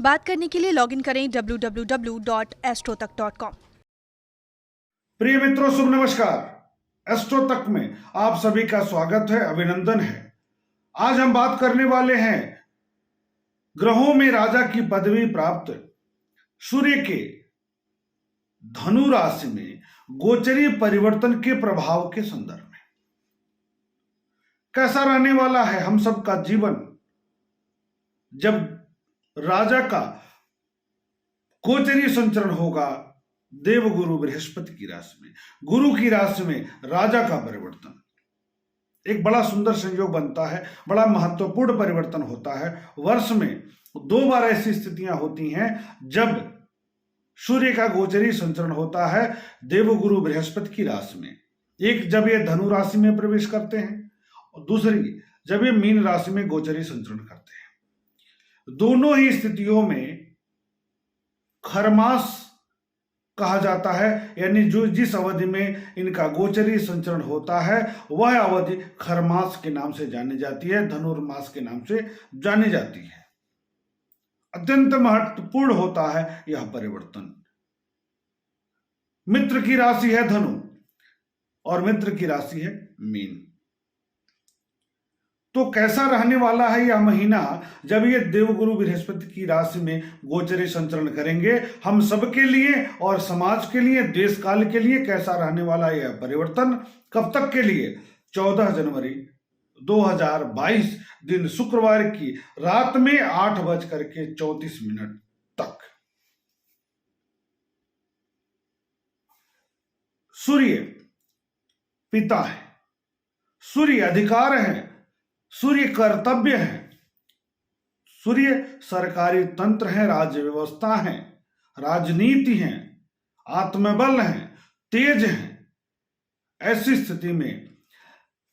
बात करने के लिए लॉगिन करें www.astrotak.com। प्रिय मित्रों, शुभ नमस्कार। एस्ट्रो तक में आप सभी का स्वागत है, अभिनंदन है। आज हम बात करने वाले हैं ग्रहों में राजा की पदवी प्राप्त सूर्य के धनु राशि में गोचरीय परिवर्तन के प्रभाव के संदर्भ में। कैसा रहने वाला है हम सबका जीवन जब राजा का गोचरीय संचरण होगा देवगुरु बृहस्पति की राशि में, गुरु की राशि में राजा का परिवर्तन। एक बड़ा सुंदर संयोग बनता है, बड़ा महत्वपूर्ण परिवर्तन होता है। वर्ष में 2 बार ऐसी स्थितियां होती हैं जब सूर्य का गोचरीय संचरण होता है देवगुरु बृहस्पति की राशि में। एक जब ये धनु राशि में प्रवेश करते हैं और दूसरी जब ये मीन राशि में गोचरीय संचरण करते हैं। दोनों ही स्थितियों में खरमास कहा जाता है, यानी जो जिस अवधि में इनका गोचरीय संचरण होता है वह अवधि खरमास के नाम से जानी जाती है, धनुर्मास के नाम से जानी जाती है। अत्यंत महत्वपूर्ण होता है यह परिवर्तन। मित्र की राशि है धनु और मित्र की राशि है मीन। तो कैसा रहने वाला है यह महीना जब ये देवगुरु बृहस्पति की राशि में गोचरीय संचरण करेंगे? हम सबके लिए और समाज के लिए, देश काल के लिए कैसा रहने वाला है यह परिवर्तन? कब तक के लिए? 14 जनवरी 2022 दिन शुक्रवार की रात में 8:34 तक। सूर्य पिता है, सूर्य अधिकार है, सूर्य कर्तव्य है, सूर्य सरकारी तंत्र है, राज्य व्यवस्था है, राजनीति है, आत्मबल है, तेज है। ऐसी स्थिति में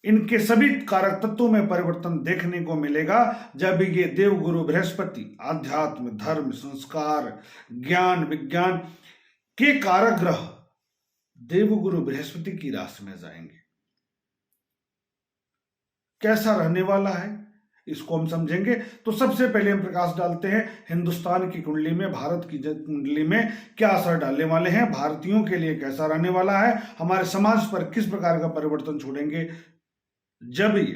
इनके सभी कारक तत्वों में परिवर्तन देखने को मिलेगा जब ये देवगुरु बृहस्पति आध्यात्म, धर्म, संस्कार, ज्ञान, विज्ञान के कारक ग्रह देवगुरु बृहस्पति की राशि में जाएंगे। कैसा रहने वाला है इसको हम समझेंगे। तो सबसे पहले हम प्रकाश डालते हैं हिंदुस्तान की कुंडली में, भारत की कुंडली में क्या असर डालने वाले हैं, भारतीयों के लिए कैसा रहने वाला है, हमारे समाज पर किस प्रकार का परिवर्तन छोड़ेंगे जब ये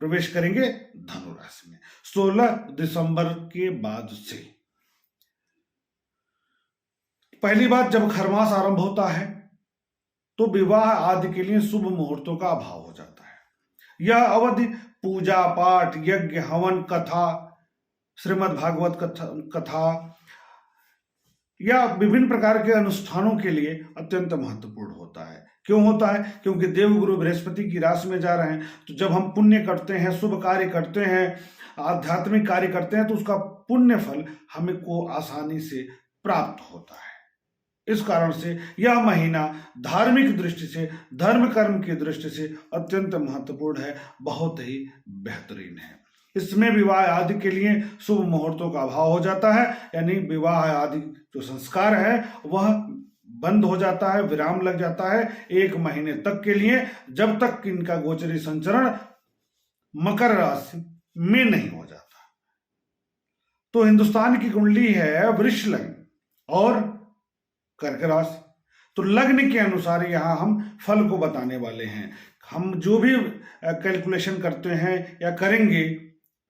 प्रवेश करेंगे धनु राशि में 16 दिसंबर के बाद से। पहली बात, जब खरमास आरंभ होता है तो विवाह आदि के लिए शुभ मुहूर्तों का अभाव हो जाता है। यह अवधि पूजा पाठ, यज्ञ, हवन, कथा, श्रीमद् भागवत कथा या विभिन्न प्रकार के अनुष्ठानों के लिए अत्यंत महत्वपूर्ण होता है। क्यों होता है? क्योंकि देवगुरु बृहस्पति की राशि में जा रहे हैं। तो जब हम पुण्य करते हैं, शुभ कार्य करते हैं, आध्यात्मिक कार्य करते हैं तो उसका पुण्य फल हमें को आसानी से प्राप्त होता है। इस कारण से यह महीना धार्मिक दृष्टि से, धर्म कर्म की दृष्टि से अत्यंत महत्वपूर्ण है, बहुत ही बेहतरीन है। इसमें विवाह आदि के लिए शुभ मुहूर्तों का अभाव हो जाता है, यानी विवाह आदि जो संस्कार है वह बंद हो जाता है, विराम लग जाता है 1 महीने तक के लिए, जब तक इनका गोचरीय संचरण मकर राशि में नहीं हो जाता। तो हिंदुस्तान की कुंडली है वृष लग्न और कर्क राशि। तो लग्न के अनुसार यहां हम फल को बताने वाले हैं। हम जो भी कैलकुलेशन करते हैं या करेंगे,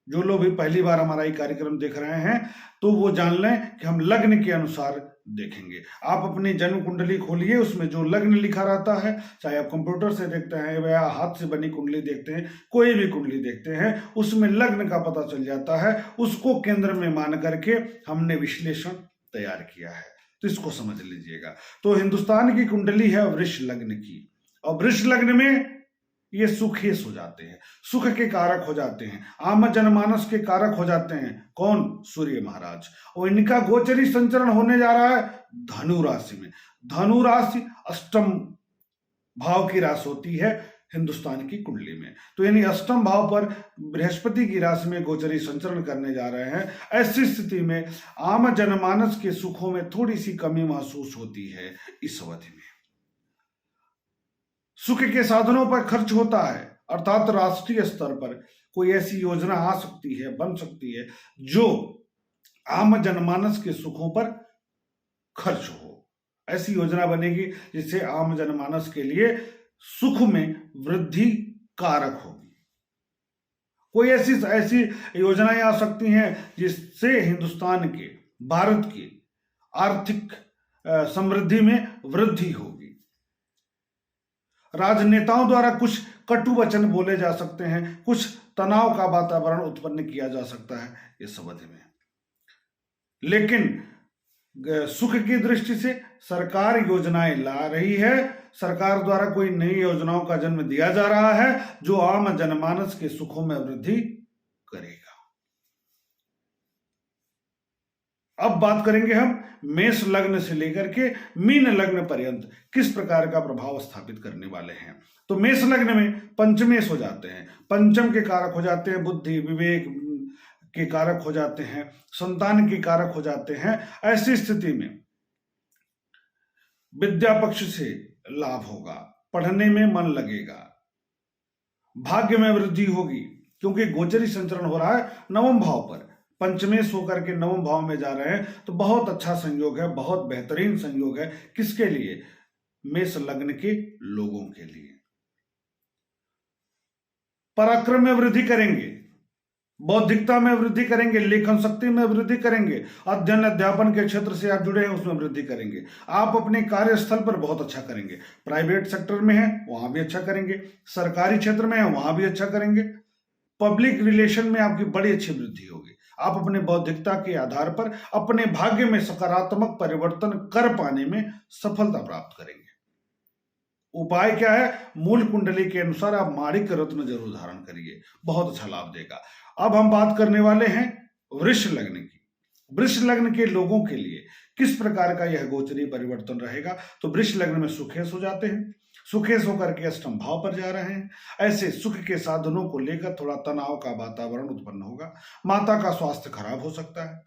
जो लोग भी पहली बार हमारा ये कार्यक्रम देख रहे हैं तो वो जान लें कि हम लग्न के अनुसार देखेंगे। आप अपनी जन्म कुंडली खोलिए, उसमें जो लग्न लिखा रहता है, चाहे आप कंप्यूटर से देखते हैं या हाथ से बनी कुंडली देखते हैं, कोई भी कुंडली देखते हैं, उसमें लग्न का पता चल जाता है। उसको केंद्र में मान करके हमने विश्लेषण तैयार किया है, तो इसको समझ लीजिएगा। तो हिंदुस्तान की कुंडली है वृष लग्न की, और वृष लग्न में ये सुखेश हो जाते हैं, सुख के कारक हो जाते हैं, आम जनमानस के कारक हो जाते हैं। कौन? सूर्य महाराज। और इनका गोचरीय संचरण होने जा रहा है धनु राशि में। धनु राशि अष्टम भाव की राशि होती है हिंदुस्तान की कुंडली में। तो यानी अष्टम भाव पर बृहस्पति की राशि में गोचरीय संचरण करने जा रहे हैं। ऐसी स्थिति में आम जनमानस के सुखों में थोड़ी सी कमी महसूस होती है इस अवधि में। सुख के साधनों पर खर्च होता है, अर्थात राष्ट्रीय स्तर पर कोई ऐसी योजना आ सकती है, बन सकती है जो आम जनमानस के सुखों पर खर्च हो। ऐसी योजना बनेगी जिससे आम जनमानस के लिए सुख में वृद्धि कारक होगी। कोई ऐसी ऐसी योजनाएं आ सकती हैं जिससे हिंदुस्तान के, भारत की आर्थिक समृद्धि में वृद्धि होगी। राजनेताओं द्वारा कुछ कटु वचन बोले जा सकते हैं, कुछ तनाव का वातावरण उत्पन्न किया जा सकता है इस अवधि में, लेकिन सुख की दृष्टि से सरकार योजनाएं ला रही है, सरकार द्वारा कोई नई योजनाओं का जन्म दिया जा रहा है जो आम जनमानस के सुखों में वृद्धि करेगा। अब बात करेंगे हम मेष लग्न से लेकर के मीन लग्न पर्यंत किस प्रकार का प्रभाव स्थापित करने वाले हैं। तो मेष लग्न में पंचमेश हो जाते हैं, पंचम के कारक हो जाते हैं, बुद्धि विवेक के कारक हो जाते हैं, संतान के कारक हो जाते हैं। ऐसी स्थिति में विद्या पक्ष से लाभ होगा, पढ़ने में मन लगेगा, भाग्य में वृद्धि होगी, क्योंकि गोचरी संचरण हो रहा है नवम भाव पर, पंचमेश होकर के नवम भाव में जा रहे हैं, तो बहुत अच्छा संयोग है, बहुत बेहतरीन संयोग है। किसके लिए? मेष लग्न के लोगों के लिए। पराक्रम में वृद्धि करेंगे, बौद्धिकता में वृद्धि करेंगे, लेखन शक्ति में वृद्धि करेंगे, अध्ययन अध्यापन के क्षेत्र से आप जुड़े हैं उसमें वृद्धि करेंगे। आप अपने कार्यस्थल पर बहुत अच्छा करेंगे, प्राइवेट सेक्टर में है वहां भी अच्छा करेंगे, सरकारी क्षेत्र में है वहां भी अच्छा करेंगे, पब्लिक रिलेशन में आपकी बड़ी अच्छी वृद्धि होगी। आप अपने बौद्धिकता के आधार पर अपने भाग्य में सकारात्मक परिवर्तन कर पाने में सफलता प्राप्त करेंगे। उपाय क्या है? मूल कुंडली के अनुसार आप माणिक्य रत्न जरूर धारण करिए, बहुत अच्छा लाभ देगा। अब हम बात करने वाले हैं वृष लग्न की। वृष लग्न के लोगों के लिए किस प्रकार का यह गोचरीय परिवर्तन रहेगा। तो वृष लग्न में सुखेश हो जाते हैं, सुखेश होकर के अष्टम भाव पर जा रहे हैं। ऐसे सुख के साधनों को लेकर थोड़ा तनाव का वातावरण उत्पन्न होगा, माता का स्वास्थ्य खराब हो सकता है,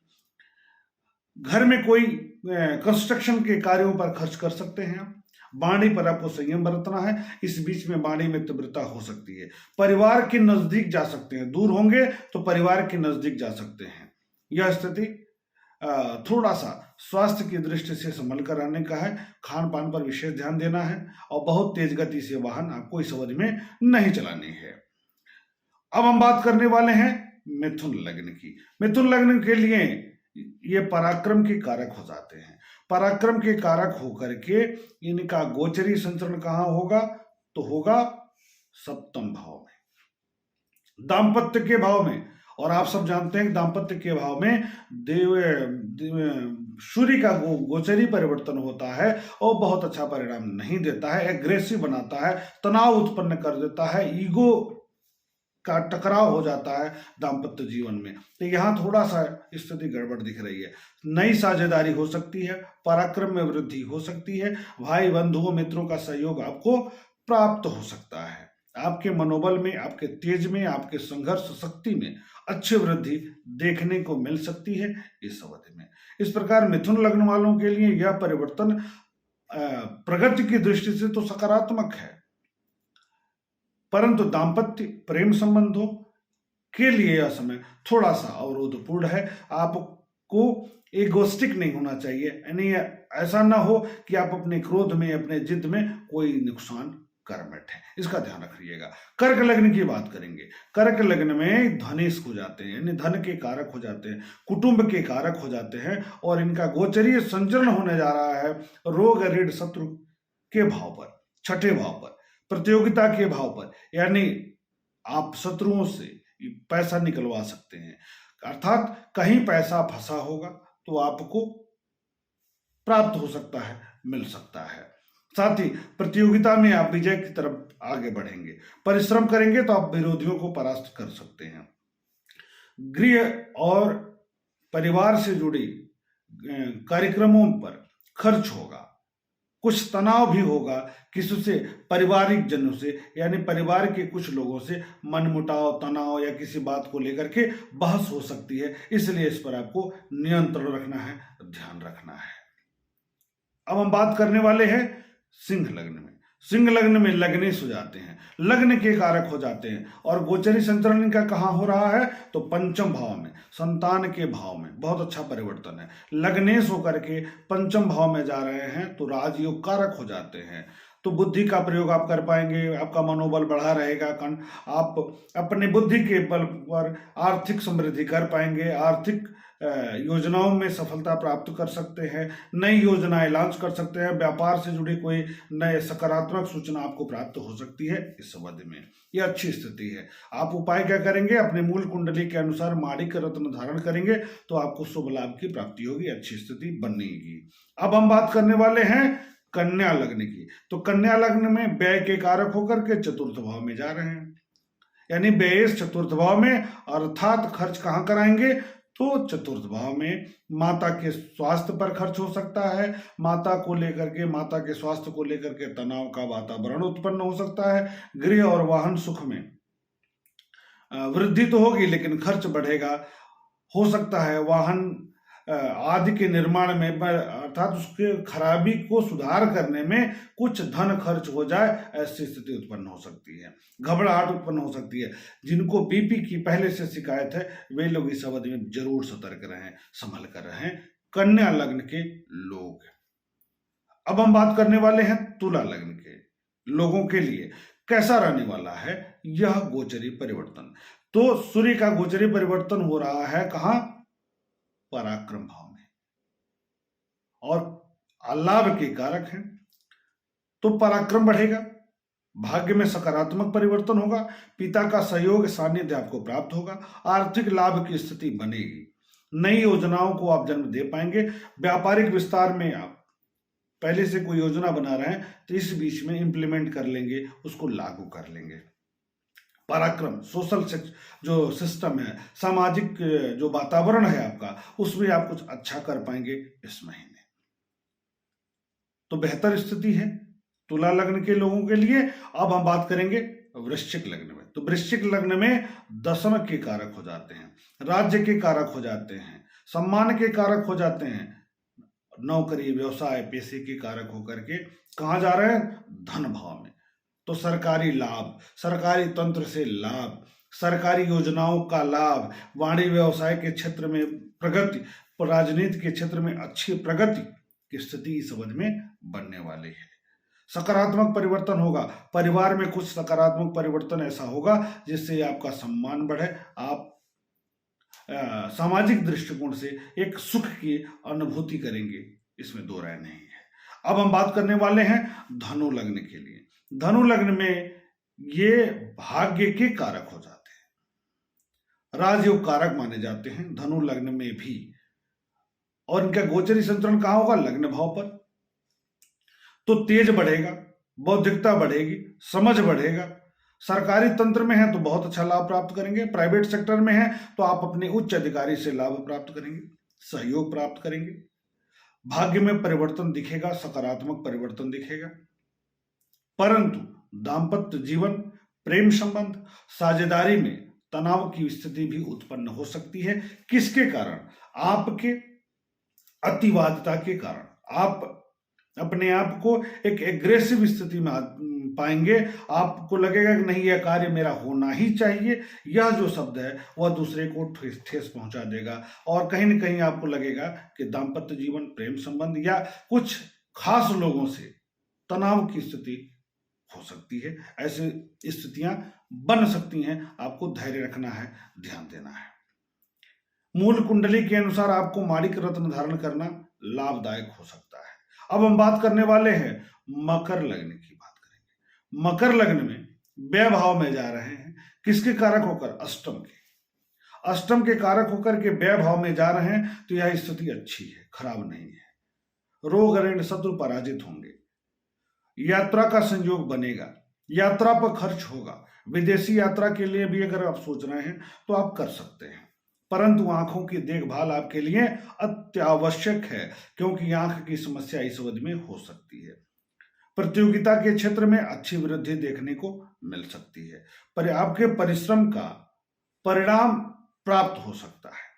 घर में कोई कंस्ट्रक्शन के कार्यों पर खर्च कर सकते हैं आप, वाणी पर आपको संयम बरतना है, इस बीच में वाणी में तीव्रता हो सकती है, परिवार के नजदीक जा सकते हैं, दूर होंगे तो परिवार के नजदीक जा सकते हैं। यह स्थिति थोड़ा सा स्वास्थ्य की दृष्टि से संभल कर रहने का है, खान पान पर विशेष ध्यान देना है और बहुत तेज गति से वाहन आपको इस अवधि में नहीं चलानी है। अब हम बात करने वाले हैं मिथुन लग्न की। मिथुन लग्न के लिए ये पराक्रम के कारक हो जाते हैं। पराक्रम के कारक होकर के इनका गोचरी संचरण कहां होगा? तो होगा सप्तम भाव में, दाम्पत्य के भाव में। और आप सब जानते हैं कि दाम्पत्य के भाव में सूर्य का गोचरी परिवर्तन होता है और बहुत अच्छा परिणाम नहीं देता है, एग्रेसिव बनाता है, तनाव उत्पन्न कर देता है, ईगो का टकराव हो जाता है दाम्पत्य जीवन में। तो यहाँ थोड़ा सा स्थिति गड़बड़ दिख रही है। नई साझेदारी हो सकती है, पराक्रम में वृद्धि हो सकती है, भाई बंधुओं मित्रों का सहयोग आपको प्राप्त हो सकता है, आपके मनोबल में, आपके तेज में, आपके संघर्ष शक्ति में अच्छी वृद्धि देखने को मिल सकती है इस अवधि में। इस प्रकार मिथुन लग्न वालों के लिए यह परिवर्तन प्रगति की दृष्टि से तो सकारात्मक है, परंतु दाम्पत्य प्रेम संबंधों के लिए यह समय थोड़ा सा अवरोधपूर्ण है। आपको एगोस्टिक नहीं होना चाहिए, यानी ऐसा ना हो कि आप अपने क्रोध में, अपने जिद में कोई नुकसान कर बैठे, इसका ध्यान रखिएगा। कर्क लग्न की बात करेंगे। कर्क लग्न में धनेश हो जाते हैं, यानी धन के कारक हो जाते हैं, कुटुंब के कारक हो जाते हैं, और इनका गोचरीय संचरण होने जा रहा है रोग ऋण शत्रु के भाव पर, छठे भाव पर, प्रतियोगिता के भाव पर, यानी आप शत्रुओं से पैसा निकलवा सकते हैं, अर्थात कहीं पैसा फंसा होगा तो आपको प्राप्त हो सकता है, मिल सकता है। साथ ही प्रतियोगिता में आप विजय की तरफ आगे बढ़ेंगे, परिश्रम करेंगे तो आप विरोधियों को परास्त कर सकते हैं। गृह और परिवार से जुड़ी कार्यक्रमों पर खर्च होगा, कुछ तनाव भी होगा, किसी से पारिवारिक जनों से, यानी परिवार के कुछ लोगों से मनमुटाव, तनाव या किसी बात को लेकर के बहस हो सकती है, इसलिए इस पर आपको नियंत्रण रखना है, ध्यान रखना है। अब हम बात करने वाले हैं सिंह लग्न में। सिंह लग्न में लग्नेश हो जाते हैं, लग्न के कारक हो जाते हैं। और गोचरी संचरण इनका कहाँ हो रहा है? तो पंचम भाव में, संतान के भाव में। बहुत अच्छा परिवर्तन है। लग्नेश होकर के पंचम भाव में जा रहे हैं तो राजयोग कारक हो जाते हैं। तो बुद्धि का प्रयोग आप कर पाएंगे, आपका मनोबल बढ़ा रहेगा, आप अपने बुद्धि के बल पर आर्थिक समृद्धि कर पाएंगे, आर्थिक योजनाओं में सफलता प्राप्त कर सकते हैं, नई योजनाएं लॉन्च कर सकते हैं, व्यापार से जुड़ी कोई नए सकारात्मक सूचना आपको प्राप्त हो सकती है इस अवधि में। यह अच्छी स्थिति है। आप उपाय क्या करेंगे? अपने मूल कुंडली के अनुसार माणिक रत्न धारण करेंगे तो आपको शुभ लाभ की प्राप्ति होगी, अच्छी स्थिति बनेगी। अब हम बात करने वाले हैं कन्या लग्न की। तो कन्या लग्न में व्यय के कारक होकर के चतुर्थ भाव में जा रहे हैं, यानी व्यय चतुर्थ भाव में, अर्थात खर्च कहाँ कराएंगे? तो चतुर्थ भाव में। माता के स्वास्थ्य पर खर्च हो सकता है, माता को लेकर के, माता के स्वास्थ्य को लेकर के तनाव का वातावरण उत्पन्न हो सकता है। गृह और वाहन सुख में वृद्धि तो होगी लेकिन खर्च बढ़ेगा। हो सकता है वाहन आदि के निर्माण में, अर्थात उसके खराबी को सुधार करने में कुछ धन खर्च हो जाए, ऐसी स्थिति उत्पन्न हो सकती है। घबराहट उत्पन्न हो सकती है। जिनको बीपी की पहले से शिकायत है वे लोग इस अवधि में जरूर सतर्क रहें, संभल कर रहें, कन्या लग्न के लोग। अब हम बात करने वाले हैं तुला लग्न के लोगों के लिए कैसा रहने वाला है यह गोचरी परिवर्तन। तो सूर्य का गोचरी परिवर्तन हो रहा है कहां? पराक्रम भाव में, और लाभ के कारक हैं तो पराक्रम बढ़ेगा, भाग्य में सकारात्मक परिवर्तन होगा, पिता का सहयोग सानिध्य आपको प्राप्त होगा, आर्थिक लाभ की स्थिति बनेगी, नई योजनाओं को आप जन्म दे पाएंगे। व्यापारिक विस्तार में आप पहले से कोई योजना बना रहे हैं तो इस बीच में इंप्लीमेंट कर लेंगे, उसको लागू कर लेंगे। पराक्रम, सोशल जो सिस्टम है, सामाजिक जो वातावरण है आपका, उसमें आप कुछ अच्छा कर पाएंगे इस महीने। तो बेहतर स्थिति है तुला लग्न के लोगों के लिए। अब हम बात करेंगे वृश्चिक लग्न में। तो वृश्चिक लग्न में दशम के कारक हो जाते हैं, राज्य के कारक हो जाते हैं, सम्मान के कारक हो जाते हैं, नौकरी व्यवसाय पेशे के कारक होकर के कहाँ जा रहे हैं? धन भाव में। तो सरकारी लाभ, सरकारी तंत्र से लाभ, सरकारी योजनाओं का लाभ, वाणिज्य व्यवसाय के क्षेत्र में प्रगति, राजनीति के क्षेत्र में अच्छी प्रगति की स्थिति इस अवधि में बनने वाली है। सकारात्मक परिवर्तन होगा, परिवार में कुछ सकारात्मक परिवर्तन ऐसा होगा जिससे आपका सम्मान बढ़े, आप सामाजिक दृष्टिकोण से एक सुख की अनुभूति करेंगे, इसमें दो राय नहीं है। अब हम बात करने वाले हैं धनु लग्न के लिए। धनु लग्न में ये भाग्य के कारक हो जाते हैं, राजयोग कारक माने जाते हैं धनु लग्न में भी। और इनका गोचरी संतुलन कहां होगा? लग्न भाव पर। तो तेज बढ़ेगा, बौद्धिकता बढ़ेगी, समझ बढ़ेगा। सरकारी तंत्र में है तो बहुत अच्छा लाभ प्राप्त करेंगे, प्राइवेट सेक्टर में है तो आप अपने उच्च अधिकारी से लाभ प्राप्त करेंगे, सहयोग प्राप्त करेंगे, भाग्य में परिवर्तन दिखेगा, सकारात्मक परिवर्तन दिखेगा। परंतु दाम्पत्य जीवन, प्रेम संबंध, साझेदारी में तनाव की स्थिति भी उत्पन्न हो सकती है। किसके कारण? आपके अतिवादिता के कारण। आप अपने आप को एक एग्रेसिव स्थिति में पाएंगे, आपको लगेगा कि नहीं यह कार्य मेरा होना ही चाहिए। यह जो शब्द है वह दूसरे को ठेस पहुंचा देगा, और कहीं ना कहीं आपको लगेगा कि दाम्पत्य जीवन, प्रेम संबंध या कुछ खास लोगों से तनाव की स्थिति हो सकती है। ऐसी स्थितियां बन सकती हैं, आपको धैर्य रखना है, ध्यान देना है। मूल कुंडली के अनुसार आपको माणिक रत्न धारण करना लाभदायक हो सकता है। अब हम बात करने वाले हैं मकर लग्न की बात करेंगे। मकर लग्न में व्यय भाव में जा रहे हैं, किसके कारक होकर? अष्टम के। अष्टम के कारक होकर के व्यय भाव में जा रहे हैं तो यह स्थिति अच्छी है, खराब नहीं है। रोग ऋण शत्रु पराजित होंगे, यात्रा का संयोग बनेगा, यात्रा पर खर्च होगा। विदेशी यात्रा के लिए भी अगर आप सोच रहे हैं तो आप कर सकते हैं, परंतु आंखों की देखभाल आपके लिए अत्यावश्यक है, क्योंकि आंख की समस्या इस अवधि में हो सकती है। प्रतियोगिता के क्षेत्र में अच्छी वृद्धि देखने को मिल सकती है, पर आपके परिश्रम का परिणाम प्राप्त हो सकता है।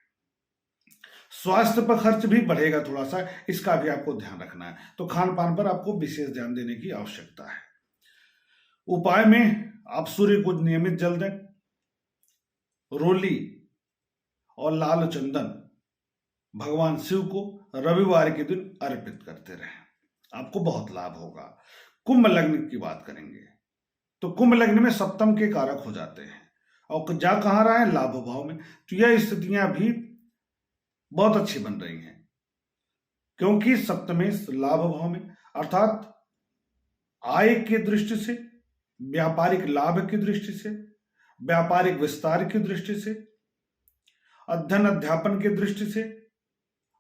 स्वास्थ्य पर खर्च भी बढ़ेगा थोड़ा सा, इसका भी आपको ध्यान रखना है। तो खान पान पर आपको विशेष ध्यान देने की आवश्यकता है। उपाय में आप सूर्य को नियमित जल दें, रोली और लाल चंदन भगवान शिव को रविवार के दिन अर्पित करते रहें, आपको बहुत लाभ होगा। कुंभ लग्न की बात करेंगे तो कुंभ लग्न में सप्तम के कारक हो जाते हैं और जा कहां रहा है, लाभ भाव में। तो यह स्थितियां भी बहुत अच्छी बन रही हैं क्योंकि सप्तमें लाभ भाव में, अर्थात आय की दृष्टि से, व्यापारिक लाभ की दृष्टि से, व्यापारिक विस्तार की दृष्टि से, अध्ययन अध्यापन की दृष्टि से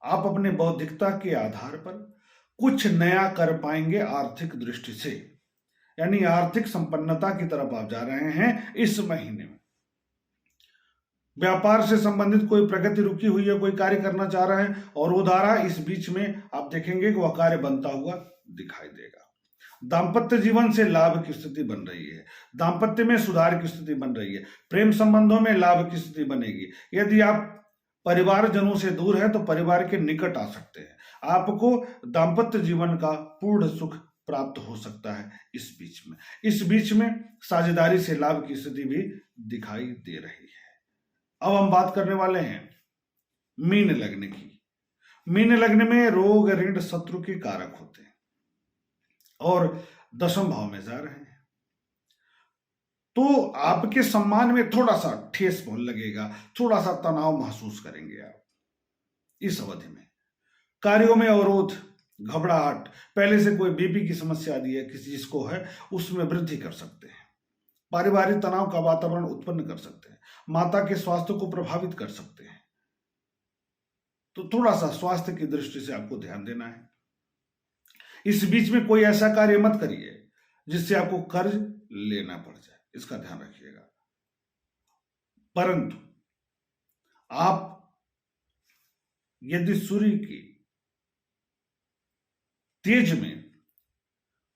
आप अपने बौद्धिकता के आधार पर कुछ नया कर पाएंगे। आर्थिक दृष्टि से यानी आर्थिक संपन्नता की तरफ आप जा रहे हैं इस महीने में। व्यापार से संबंधित कोई प्रगति रुकी हुई है, कोई कार्य करना चाह रहे हैं और वो धारा इस बीच में आप देखेंगे कि वह कार्य बनता हुआ दिखाई देगा। दांपत्य जीवन से लाभ की स्थिति बन रही है, दांपत्य में सुधार की स्थिति बन रही है, प्रेम संबंधों में लाभ की स्थिति बनेगी। यदि आप परिवारजनों से दूर है तो परिवार के निकट आ सकते हैं, आपको दांपत्य जीवन का पूर्ण सुख प्राप्त हो सकता है। इस बीच में साझेदारी से लाभ की स्थिति भी दिखाई दे रही है। अब हम बात करने वाले हैं मीन लग्न की। मीन लग्न में रोग ऋण शत्रु के कारक होते हैं और दशम भाव में जा रहे हैं तो आपके सम्मान में थोड़ा सा ठेस लगेगा, थोड़ा सा तनाव महसूस करेंगे आप इस अवधि में। कार्यों में अवरोध, घबराहट, पहले से कोई बीपी की समस्या दी है किसी चीज को है उसमें वृद्धि कर सकते हैं। पारिवारिक तनाव का वातावरण उत्पन्न कर सकते हैं, माता के स्वास्थ्य को प्रभावित कर सकते हैं। तो थोड़ा सा स्वास्थ्य की दृष्टि से आपको ध्यान देना है। इस बीच में कोई ऐसा कार्य मत करिए जिससे आपको कर्ज लेना पड़ जाए, इसका ध्यान रखिएगा। परंतु आप यदि सूर्य की तेज में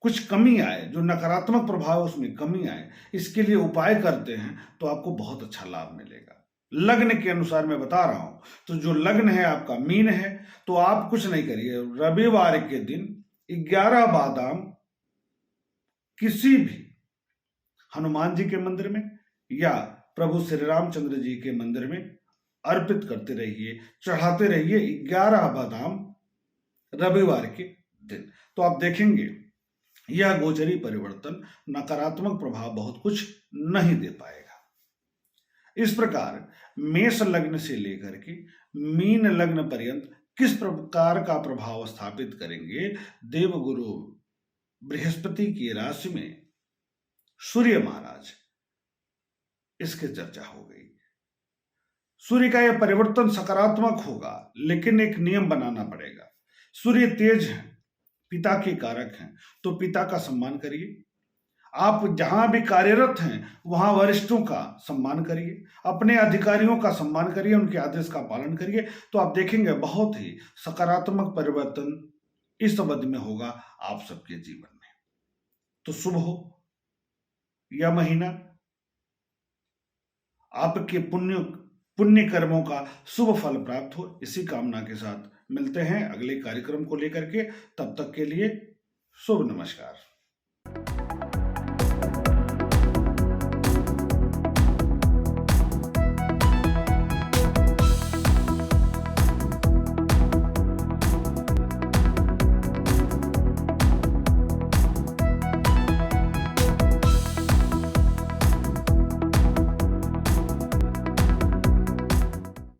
कुछ कमी आए, जो नकारात्मक प्रभाव उसमें कमी आए, इसके लिए उपाय करते हैं तो आपको बहुत अच्छा लाभ मिलेगा। लग्न के अनुसार मैं बता रहा हूं, तो जो लग्न है आपका मीन है तो आप कुछ नहीं करिए, रविवार के दिन 11 बादाम किसी भी हनुमान जी के मंदिर में या प्रभु श्री रामचंद्र जी के मंदिर में अर्पित करते रहिए, चढ़ाते रहिए 11 बादाम रविवार के दिन। तो आप देखेंगे यह गोचरी परिवर्तन नकारात्मक प्रभाव बहुत कुछ नहीं दे पाएगा। इस प्रकार मेष लग्न से लेकर के मीन लग्न पर्यंत किस प्रकार का प्रभाव स्थापित करेंगे देवगुरु बृहस्पति की राशि में सूर्य महाराज, इसकी चर्चा हो गई। सूर्य का यह परिवर्तन सकारात्मक होगा, लेकिन एक नियम बनाना पड़ेगा। सूर्य तेज है, पिता के कारक हैं, तो पिता का सम्मान करिए। आप जहां भी कार्यरत हैं वहां वरिष्ठों का सम्मान करिए, अपने अधिकारियों का सम्मान करिए, उनके आदेश का पालन करिए। तो आप देखेंगे बहुत ही सकारात्मक परिवर्तन इस अवधि में होगा आप सबके जीवन में। तो शुभ हो यह महीना, आपके पुण्य कर्मों का शुभ फल प्राप्त हो, इसी कामना के साथ मिलते हैं अगले कार्यक्रम को लेकर के। तब तक के लिए शुभ नमस्कार।